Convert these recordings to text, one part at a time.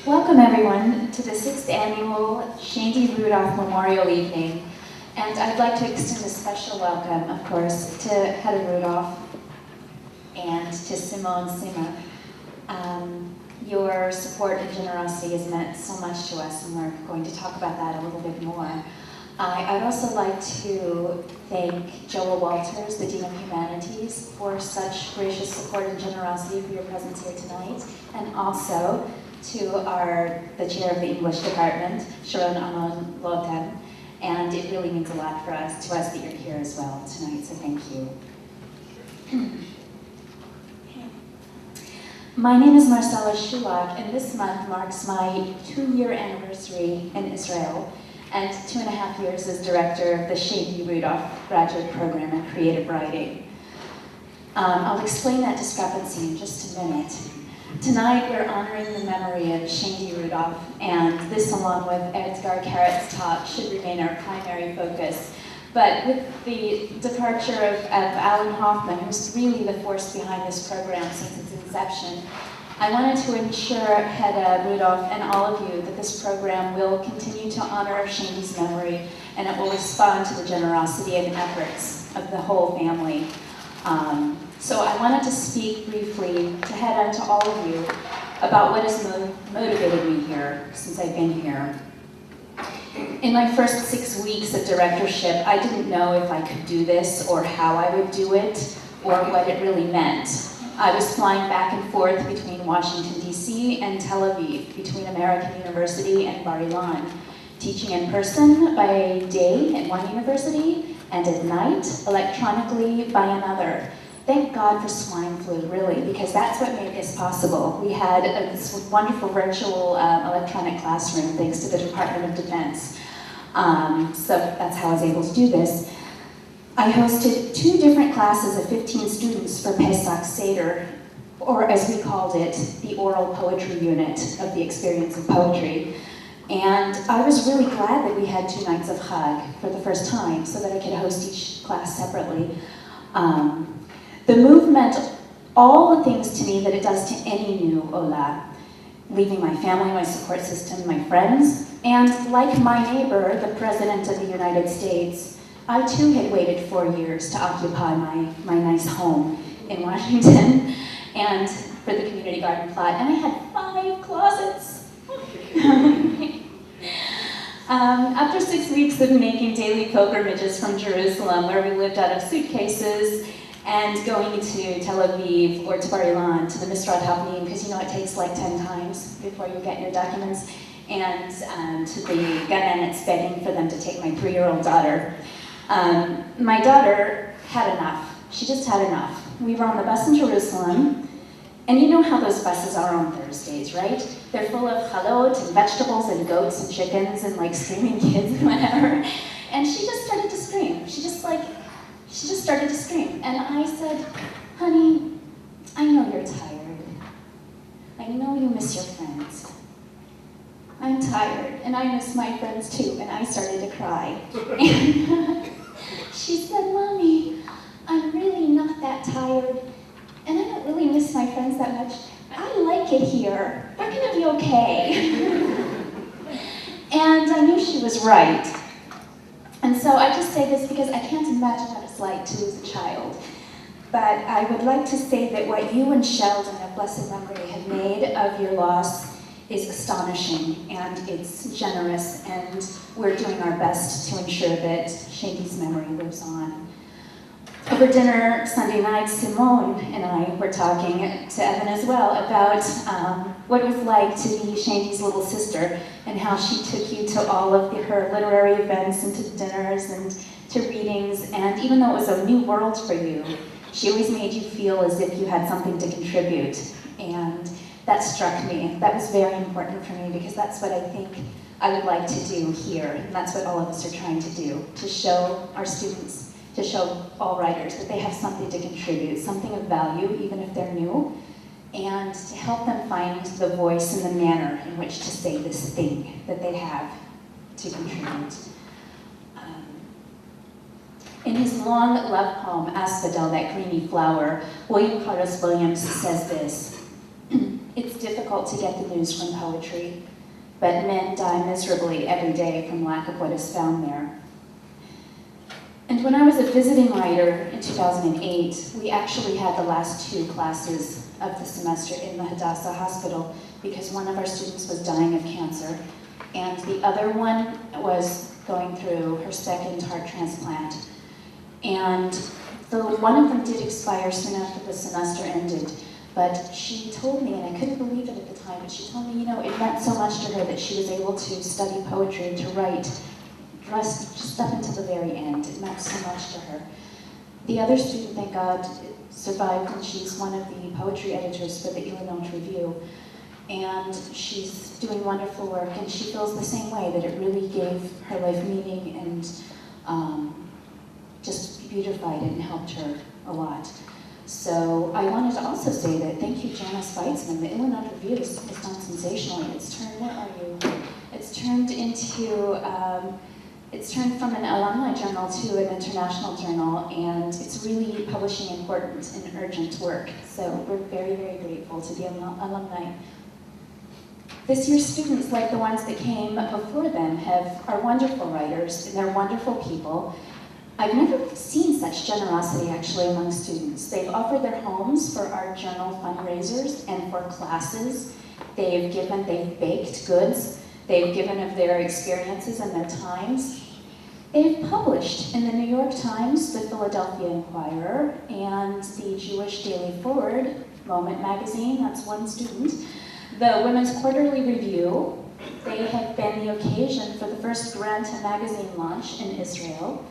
Welcome everyone to the 6th Annual Shaindy Rudoff Memorial Evening. And I'd like to extend a special welcome, of course, to Hedda Rudoff and to Simone Sima. Your support and generosity has meant so much to us, and we're going to talk about that a little bit more. I'd also like to thank Joel Walters, the Dean of Humanities, for such gracious support and generosity for your presence here tonight, and also to the chair of the English department, Sharon Amon Lotan, and it really means a lot to us that you're here as well tonight, so thank you. My name is Marcela Sulak, and this month marks my 2-year anniversary in Israel and 2.5 years as director of the Shaindy Rudoff Graduate Program in Creative Writing. I'll explain that discrepancy in just a minute. Tonight we're honoring the memory of Shaindy Rudoff, and this, along with Edgar Carrett's talk, should remain our primary focus. But with the departure of Alan Hoffman, who's really the force behind this program since its inception, I wanted to ensure Hedda Rudoff and all of you that this program will continue to honor Shaindy's memory, and it will respond to the generosity and efforts of the whole family. So I wanted to speak briefly to Hedda and to all of you about what has motivated me here since I've been here. In my first 6 weeks of directorship, I didn't know if I could do this or how I would do it or what it really meant. I was flying back and forth between Washington, D.C. and Tel Aviv, between American University and Bar-Ilan, teaching in person by day at one university and at night electronically by another. Thank God for swine flu, really, because that's what made this possible. We had this wonderful virtual electronic classroom thanks to the Department of Defense. So that's how I was able to do this. I hosted 2 different classes of 15 students for Pesach Seder, or as we called it, the oral poetry unit of the experience of poetry. And I was really glad that we had 2 nights of Chag for the first time so that I could host each class separately. The move meant all the things to me that it does to any new Ola, leaving my family, my support system, my friends, and like my neighbor, the President of the United States, I too had waited 4 years to occupy my nice home in Washington and for the community garden plot, and I had 5 closets. After 6 weeks of making daily pilgrimages from Jerusalem, where we lived out of suitcases, and going to Tel Aviv or to Bar-Ilan, to the Misrad Havnim, because you know it takes like 10 times before you get your documents, and to the Ganenets begging for them to take my 3-year-old daughter. My daughter had enough. She just had enough. We were on the bus in Jerusalem, and you know how those buses are on Thursdays, right? They're full of chalot and vegetables and goats and chickens and like screaming kids and whatever. And she just started to scream. She just started to scream. And I said, honey, I know you're tired. I know you miss your friends. I'm tired, and I miss my friends too. And I started to cry. And she said, Mommy, I'm really not that tired, and I don't really miss my friends that much. I like it here. We're gonna be okay. And I knew she was right. And so I just say this because I can't imagine what it's like to lose a child. But I would like to say that what you and Sheldon of blessed memory have made of your loss is astonishing, and it's generous, and we're doing our best to ensure that Shaindy's memory lives on. Over dinner Sunday night, Simone and I were talking to Evan as well about what it was like to be Shaindy's little sister and how she took you to all of her literary events and to dinners and to readings, and even though it was a new world for you, she always made you feel as if you had something to contribute, and that struck me. That was very important for me because that's what I think I would like to do here, and that's what all of us are trying to do, to show our students, to show all writers that they have something to contribute, something of value, even if they're new, and to help them find the voice and the manner in which to say this thing that they have to contribute. In his long love poem, Asphodel, that greeny flower, William Carlos Williams says this, "It's difficult to get the news from poetry, but men die miserably every day from lack of what is found there. And when I was a visiting writer in 2008, we actually had the last 2 classes of the semester in the Hadassah Hospital because one of our students was dying of cancer, and the other one was going through her 2nd heart transplant. And one of them did expire soon after the semester ended, but she told me, and I couldn't believe it at the time, but she told me, it meant so much to her that she was able to study poetry and to write just up until the very end. It meant so much to her. The other student, thank God, survived, and she's one of the poetry editors for the Illinois Review. And she's doing wonderful work, and she feels the same way, that it really gave her life meaning and just beautified it and helped her a lot. So I wanted to also say that thank you, Janice Weitzman. The Illinois Review has done sensationally. It's turned, where are you? It's turned into, it's turned from an alumni journal to an international journal, and it's really publishing important and urgent work. So we're very, very grateful to the alumni. This year's students, like the ones that came before them, are wonderful writers, and they're wonderful people. I've never seen such generosity actually among students. They've offered their homes for our journal fundraisers and for classes. They've baked goods. They've given of their experiences and their times. They've published in the New York Times, the Philadelphia Inquirer, and the Jewish Daily Forward, Moment magazine, that's one student, the Women's Quarterly Review. They have been the occasion for the first Granta magazine launch in Israel.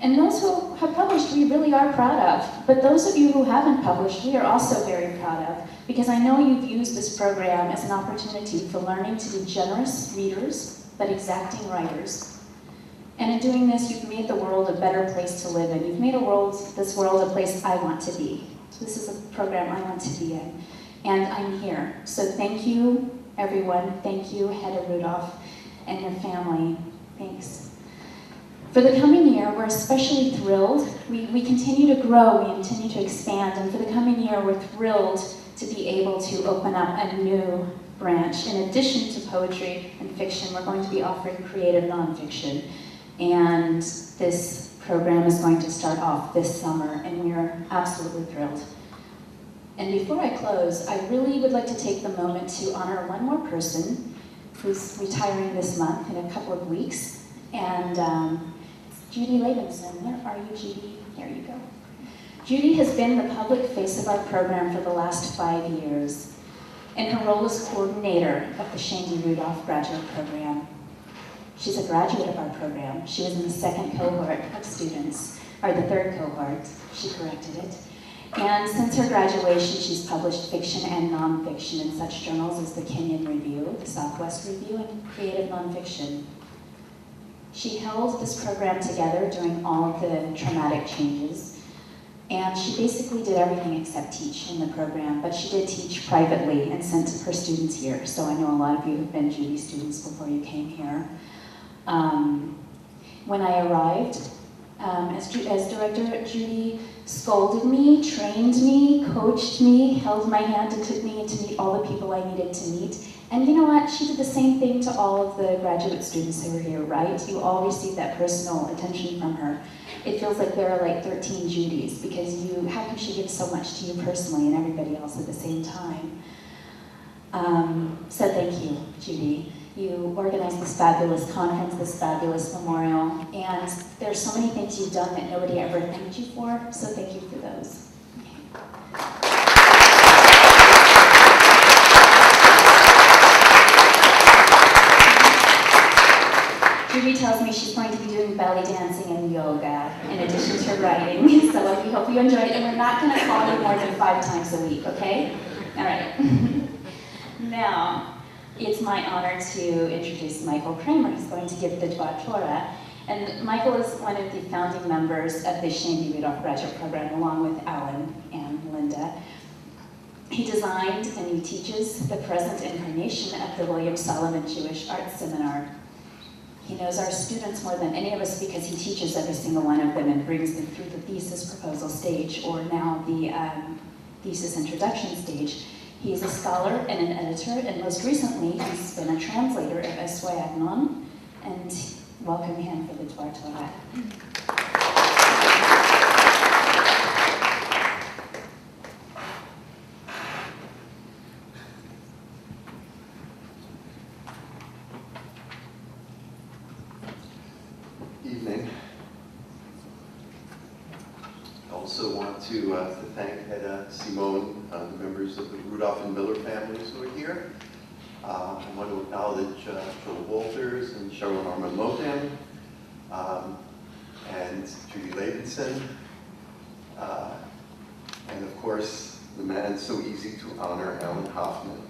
And those who have published, we really are proud of. But those of you who haven't published, we are also very proud of, because I know you've used this program as an opportunity for learning to be generous readers, but exacting writers. And in doing this, you've made the world a better place to live in. You've made this world a place I want to be. So this is a program I want to be in. And I'm here. So thank you, everyone. Thank you, Hedda Rudoff, and your family. Thanks. For the coming year, we're especially thrilled. We continue to grow, we continue to expand, and for the coming year, we're thrilled to be able to open up a new branch. In addition to poetry and fiction, we're going to be offering creative nonfiction. And this program is going to start off this summer, and we are absolutely thrilled. And before I close, I really would like to take the moment to honor one more person who's retiring this month in a couple of weeks. And Judy Levinson. Where are you, Judy? There you go. Judy has been the public face of our program for the last 5 years, and her role as coordinator of the Shaindy Rudoff Graduate Program. She's a graduate of our program. She was in the 2nd cohort of students, or the 3rd cohort, she corrected it. And since her graduation, she's published fiction and nonfiction in such journals as the Kenyon Review, the Southwest Review, and Creative Nonfiction. She held this program together during all of the traumatic changes, and she basically did everything except teach in the program, but she did teach privately and sent her students here. So I know a lot of you have been Judy students before you came here. When I arrived, as director, Judy scolded me, trained me, coached me, held my hand and took me to meet all the people I needed to meet. And you know what? She did the same thing to all of the graduate students who were here, right? You all received that personal attention from her. It feels like there are like 13 Judys, because how can she give so much to you personally and everybody else at the same time? So thank you, Judy. You organized this fabulous conference, this fabulous memorial, and there's so many things you've done that nobody ever thanked you for, so thank you for those. Judy tells me she's going to be doing belly dancing and yoga in addition to writing, so we hope you enjoy it, and we're not going to call you more than 5 times a week, okay? All right. Now, it's my honor to introduce Michael Kramer, who's going to give the Dvar Torah. And Michael is one of the founding members of the Shaindy Rudoff Graduate Program, along with Alan and Linda. He designed and he teaches the present incarnation of the William Solomon Jewish Arts Seminar. He knows our students more than any of us because he teaches every single one of them and brings them through the thesis proposal stage, or now the thesis introduction stage. He's a scholar and an editor, and most recently, he's been a translator of Esway Agnon, and welcome him for the Dvar Torah. Evening. I also want to thank Hedda, Simone, the members of the Rudoff and Miller families who are here. I want to acknowledge Joel Walters and Sharon Arman Motem, and Judy Levinson, and of course, the man so easy to honor, Alan Hoffman.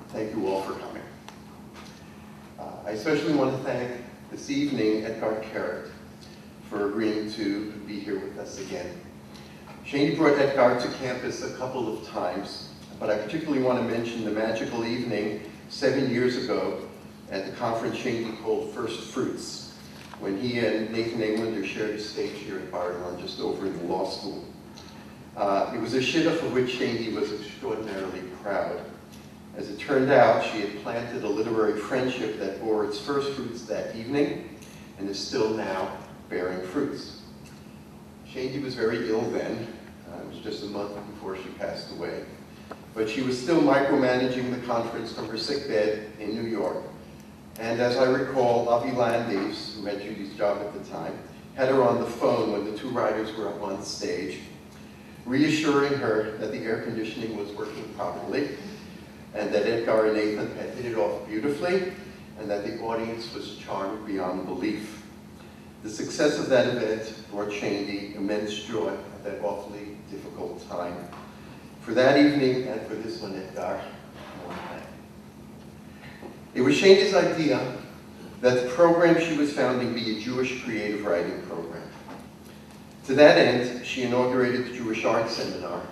Thank you all for coming. I especially want to thank this evening Edgar Carrot for agreeing to be here with us again. Shaindy brought Edgar to campus a couple of times, but I particularly want to mention the magical evening 7 years ago at the conference Shaindy called First Fruits, when he and Nathan Englander shared a stage here at Bar-Ilan, just over in the law school. It was a shidduch for which Shaindy was extraordinarily proud. As it turned out, she had planted a literary friendship that bore its first fruits that evening and is still now bearing fruits. Shaindy was very ill then. It was just a month before she passed away. But she was still micromanaging the conference from her sickbed in New York. And as I recall, Avi Landis, who had Judy's job at the time, had her on the phone when the two writers were up on stage, reassuring her that the air conditioning was working properly, and that Edgar and Nathan had hit it off beautifully, and that the audience was charmed beyond belief. The success of that event brought Shaindy immense joy at that awfully difficult time. For that evening, and for this one, Edgar, it was Shaindy's idea that the program she was founding be a Jewish creative writing program. To that end, she inaugurated the Jewish Art Seminar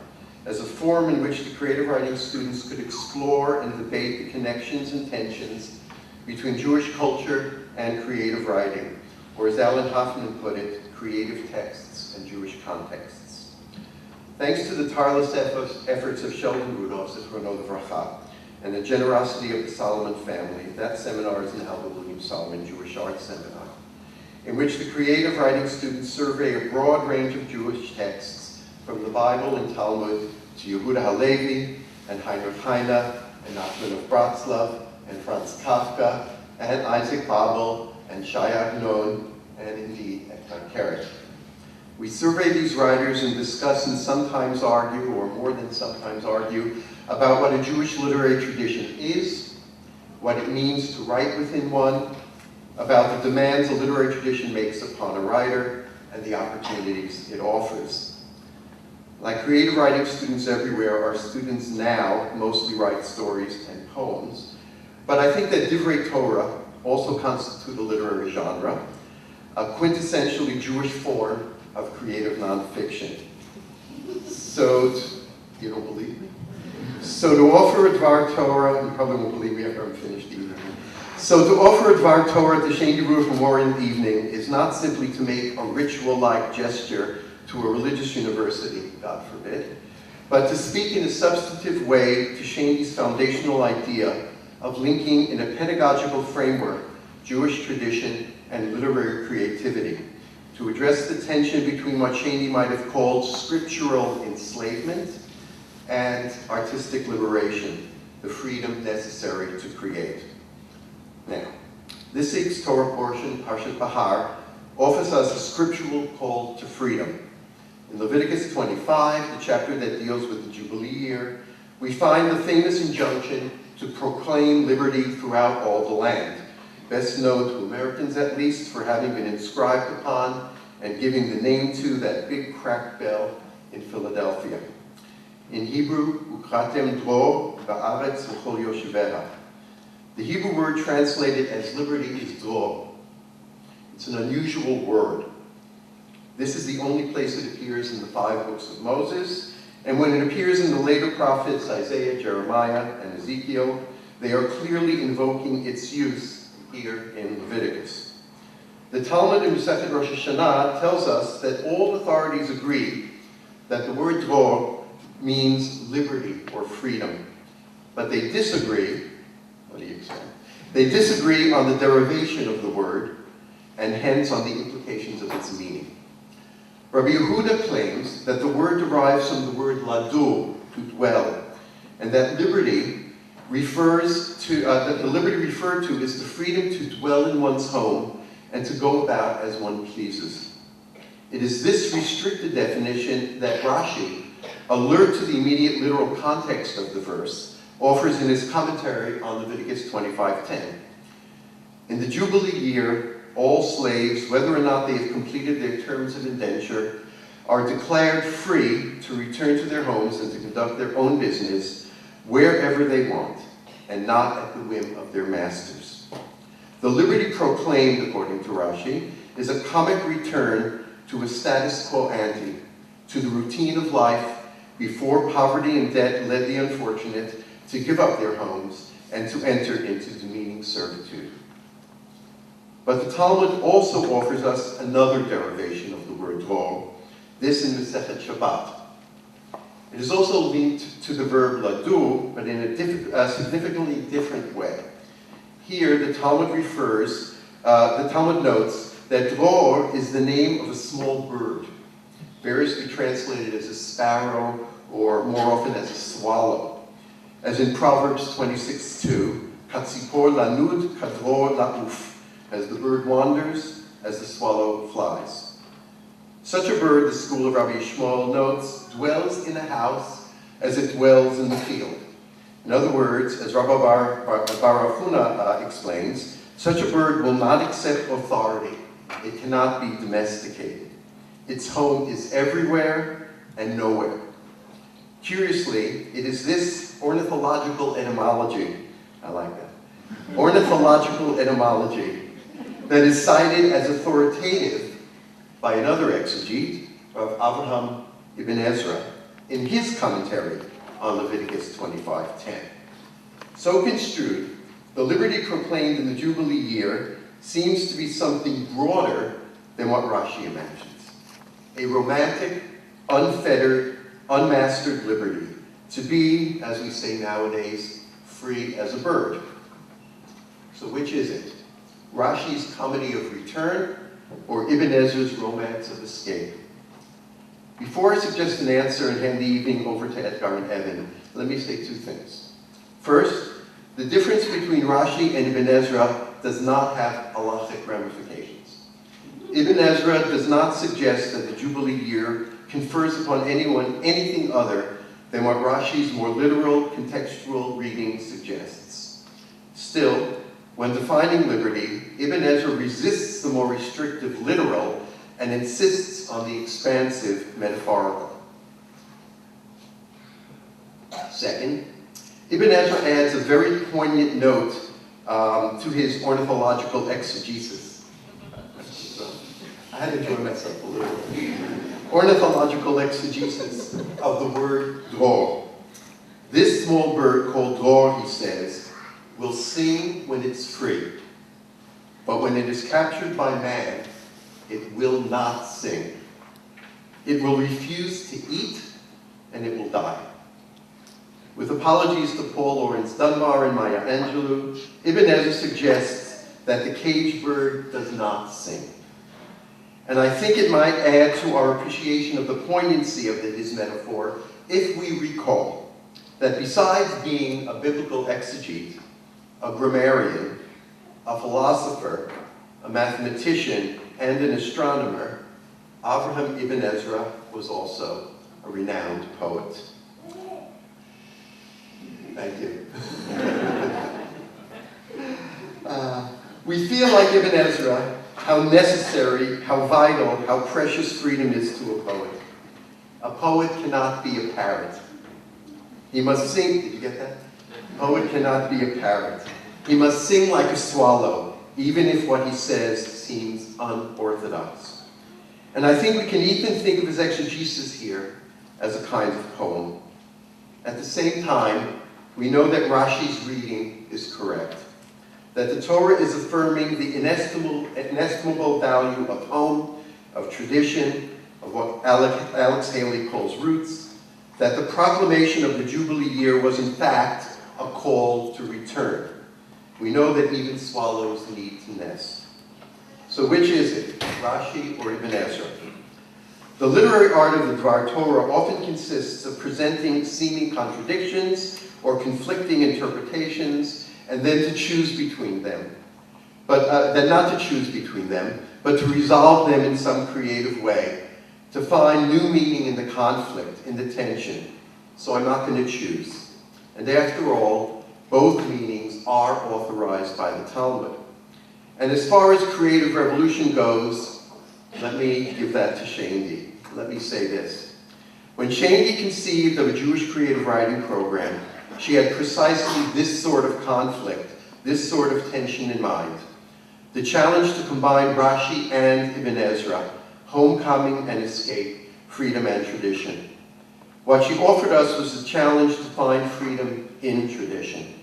as a forum in which the creative writing students could explore and debate the connections and tensions between Jewish culture and creative writing, or as Alan Hoffman put it, creative texts and Jewish contexts. Thanks to the tireless efforts of Sheldon Rudoff, Zichrono Livracha, and the generosity of the Solomon family, that seminar is now the William Solomon Jewish Art Seminar, in which the creative writing students survey a broad range of Jewish texts, from the Bible and Talmud to Yehuda Halevi and Heinrich Heine and Nachman of Bratslav and Franz Kafka and Isaac Babel and Shai Agnon and indeed Edgar Carrot. We survey these writers and discuss and sometimes argue, or more than sometimes argue, about what a Jewish literary tradition is, what it means to write within one, about the demands a literary tradition makes upon a writer, and the opportunities it offers. Like creative writing students everywhere, our students now mostly write stories and poems, but I think that Divrei Torah also constitute a literary genre, a quintessentially Jewish form of creative nonfiction. So, you don't believe me? So to offer a Dvar Torah, you probably won't believe me after I'm finished either. So to offer a Dvar Torah at the Shaindy Rudoff Memorial Evening is not simply to make a ritual-like gesture to a religious university, God forbid, but to speak in a substantive way to Shaindy's foundational idea of linking in a pedagogical framework Jewish tradition and literary creativity, to address the tension between what Shaindy might have called scriptural enslavement and artistic liberation, the freedom necessary to create. Now, this week's Torah portion, Parshat Bahar, offers us a scriptural call to freedom. In Leviticus 25, the chapter that deals with the Jubilee year, we find the famous injunction to proclaim liberty throughout all the land, best known to Americans at least for having been inscribed upon and giving the name to that big cracked bell in Philadelphia. In Hebrew, Uchatem Dro ba'aretz v'chol yosheveha. The Hebrew word translated as liberty is dro. It's an unusual word. This is the only place it appears in the 5 books of Moses, and when it appears in the later prophets, Isaiah, Jeremiah, and Ezekiel, they are clearly invoking its use here in Leviticus. The Talmud in Masechet Rosh Hashanah tells us that all authorities agree that the word dro means liberty or freedom. But they disagree, what do you expect? They disagree on the derivation of the word, and hence on the implications of its meaning. Rabbi Yehuda claims that the word derives from the word ladur, to dwell, and that liberty refers to, that the liberty referred to is the freedom to dwell in one's home and to go about as one pleases. It is this restricted definition that Rashi, alert to the immediate literal context of the verse, offers in his commentary on Leviticus 25:10. In the Jubilee year, all slaves, whether or not they have completed their terms of indenture, are declared free to return to their homes and to conduct their own business wherever they want, and not at the whim of their masters. The liberty proclaimed, according to Rashi, is a comic return to a status quo ante, to the routine of life before poverty and debt led the unfortunate to give up their homes and to enter into demeaning servitude. But the Talmud also offers us another derivation of the word dror, this in Masechet Shabbat. It is also linked to the verb ladur, but in a significantly different way. Here, the Talmud notes that dror is the name of a small bird, variously translated as a sparrow or more often as a swallow. As in Proverbs 26:2, katzipor lanud kadror lauf, as the bird wanders, as the swallow flies. Such a bird, the school of Rabbi Yishmael notes, dwells in a house as it dwells in the field. In other words, as Rabbi Bar-Ilan explains, such a bird will not accept authority. It cannot be domesticated. Its home is everywhere and nowhere. Curiously, it is this ornithological etymology, I like that, ornithological etymology that is cited as authoritative by another exegete, of Avraham ibn Ezra, in his commentary on Leviticus 25:10. So construed, the liberty proclaimed in the Jubilee year seems to be something broader than what Rashi imagines. A romantic, unfettered, unmastered liberty, to be, as we say nowadays, free as a bird. So which is it? Rashi's comedy of return, or Ibn Ezra's romance of escape? Before I suggest an answer and hand the evening over to Edgar and Evan, let me say two things. First, the difference between Rashi and Ibn Ezra does not have halachic ramifications. Ibn Ezra does not suggest that the Jubilee year confers upon anyone anything other than what Rashi's more literal, contextual reading suggests. Still, when defining liberty, Ibn Ezra resists the more restrictive literal and insists on the expansive metaphorical. Second, Ibn Ezra adds a very poignant note to his ornithological exegesis. I had to enjoy myself a little bit. Ornithological exegesis of the word dror. This small bird called dror, he says, will sing when it's free, but when it is captured by man, it will not sing. It will refuse to eat, and it will die. With apologies to Paul Lawrence Dunbar and Maya Angelou, Ibn Ezra suggests that the caged bird does not sing. And I think it might add to our appreciation of the poignancy of his metaphor if we recall that besides being a biblical exegete, a grammarian, a philosopher, a mathematician, and an astronomer, Avraham ibn Ezra was also a renowned poet. Thank you. We feel like Ibn Ezra, how necessary, how vital, how precious freedom is to a poet. A poet cannot be a parrot. He must sing, did you get that? A poet cannot be a parrot. He must sing like a swallow, even if what he says seems unorthodox. And I think we can even think of his exegesis here as a kind of poem. At the same time, we know that Rashi's reading is correct, that the Torah is affirming the inestimable value of home, of tradition, of what Alex Haley calls roots, that the proclamation of the Jubilee year was in fact a call to return. We know that even swallows need to nest. So which is it, Rashi or Ibn Ezra? The literary art of the Dvar Torah often consists of presenting seeming contradictions or conflicting interpretations, and then to choose between them. But then not to choose between them, but to resolve them in some creative way, to find new meaning in the conflict, in the tension. So I'm not going to choose. And after all, both meanings are authorized by the Talmud. And as far as creative revolution goes, let me give that to Shaindy. Let me say this. When Shaindy conceived of a Jewish creative writing program, she had precisely this sort of conflict, this sort of tension in mind. The challenge to combine Rashi and Ibn Ezra, homecoming and escape, freedom and tradition. What she offered us was a challenge to find freedom in tradition.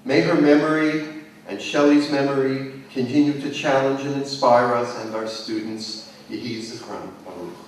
May her memory and Shelley's memory continue to challenge and inspire us and our students. Yehi Zichron Baruch.